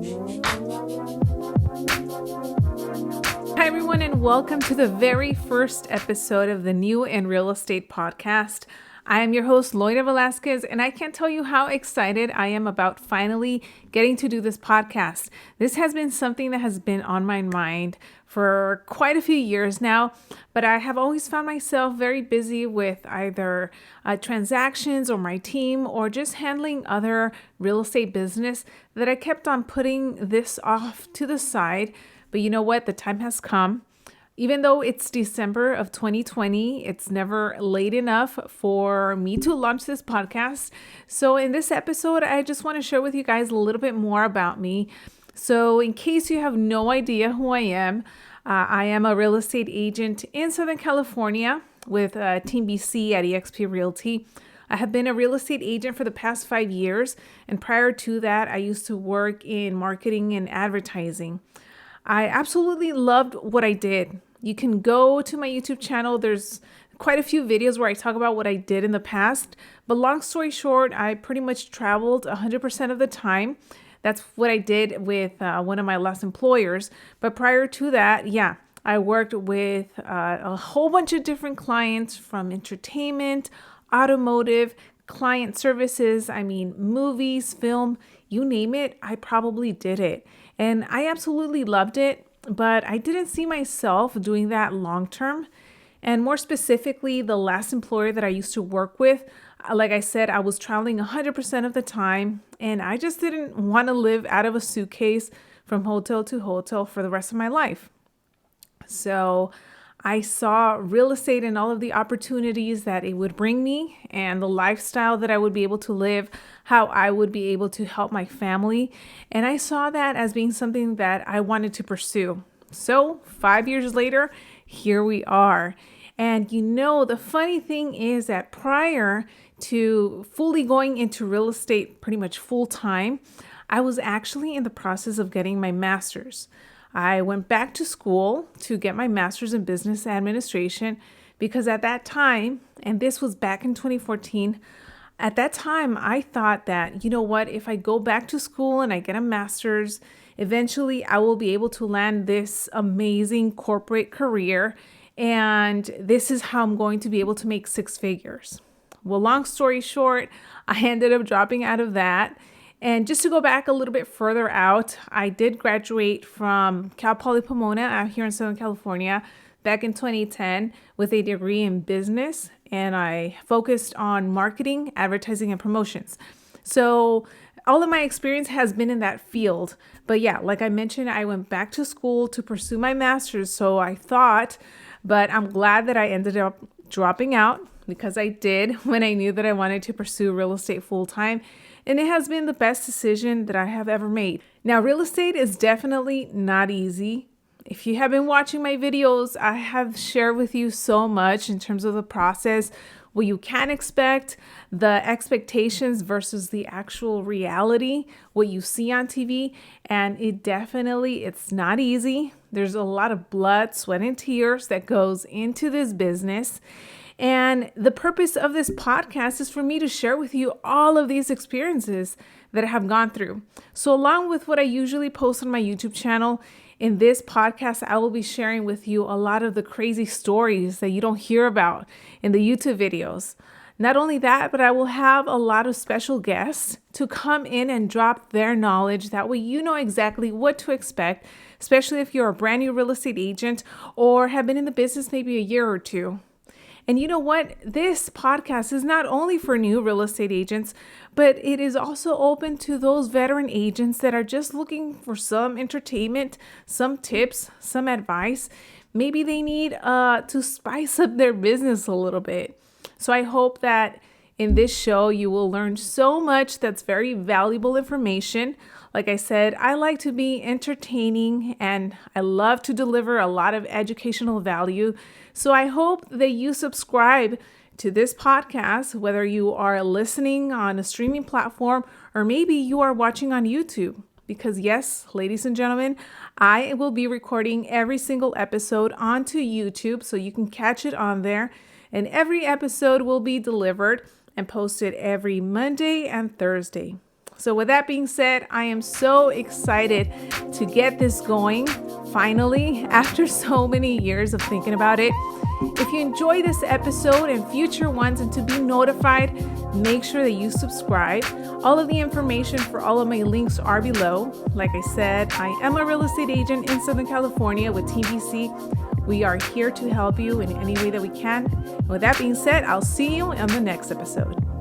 Hi, everyone, and welcome to the very first episode of the New in Real Estate podcast. I am your host, Loida Velasquez, and I can't tell you how excited I am about finally getting to do this podcast. This has been something that has been on my mind for quite a few years now, but I have always found myself very busy with either transactions or my team or just handling other real estate business that I kept on putting this off to the side. But you know what? The time has come. Even though it's December of 2020, it's never late enough for me to launch this podcast. So in this episode, I just want to share with you guys a little bit more about me. So in case you have no idea who I am a real estate agent in Southern California with Team BC at eXp Realty. I have been a real estate agent for the past 5 years. And prior to that, I used to work in marketing and advertising. I absolutely loved what I did. You can go to my YouTube channel. There's quite a few videos where I talk about what I did in the past. But long story short, I pretty much traveled 100% of the time. That's what I did with one of my last employers. But prior to that, I worked with a whole bunch of different clients from entertainment, automotive, client services, movies, film, you name it, I probably did it. And I absolutely loved it, but I didn't see myself doing that long term. And more specifically, the last employer that I used to work with, like I said, I was traveling 100% of the time, and I just didn't want to live out of a suitcase from hotel to hotel for the rest of my life. So I saw real estate and all of the opportunities that it would bring me and the lifestyle that I would be able to live, how I would be able to help my family. And I saw that as being something that I wanted to pursue. So 5 years later, here we are. And the funny thing is that prior to fully going into real estate pretty much full time, I was actually in the process of getting my master's. I went back to school to get my master's in business administration because at that time, and this was back in 2014, at that time, I thought that, if I go back to school and I get a master's, eventually I will be able to land this amazing corporate career. And this is how I'm going to be able to make 6 figures. Well, long story short, I ended up dropping out of that. And just to go back a little bit further out, I did graduate from Cal Poly Pomona out here in Southern California back in 2010 with a degree in business. And I focused on marketing, advertising, and promotions. So all of my experience has been in that field. But like I mentioned, I went back to school to pursue my master's. So I thought, but I'm glad that I ended up dropping out because I did when I knew that I wanted to pursue real estate full time. And it has been the best decision that I have ever made. Now, real estate is definitely not easy. If you have been watching my videos, I have shared with you so much in terms of the process, what you can expect, the expectations versus the actual reality, what you see on TV. And it's not easy. There's a lot of blood, sweat, and tears that goes into this business. And the purpose of this podcast is for me to share with you all of these experiences that I have gone through. So along with what I usually post on my YouTube channel, in this podcast, I will be sharing with you a lot of the crazy stories that you don't hear about in the YouTube videos. Not only that, but I will have a lot of special guests to come in and drop their knowledge. That way you know exactly what to expect, especially if you're a brand new real estate agent or have been in the business maybe a year or two. And you know what? This podcast is not only for new real estate agents, but it is also open to those veteran agents that are just looking for some entertainment, some tips, some advice. Maybe they need to spice up their business a little bit. So I hope that in this show, you will learn so much that's very valuable information. Like I said, I like to be entertaining and I love to deliver a lot of educational value. So I hope that you subscribe to this podcast, whether you are listening on a streaming platform or maybe you are watching on YouTube. Because yes, ladies and gentlemen, I will be recording every single episode onto YouTube so you can catch it on there. And every episode will be delivered and posted every Monday and Thursday. So with that being said, I am so excited to get this going finally after so many years of thinking about it. If you enjoy this episode and future ones and to be notified, make sure that you subscribe. All of the information for all of my links are below. Like I said, I am a real estate agent in Southern California with TBC. We are here to help you in any way that we can. And with that being said, I'll see you on the next episode.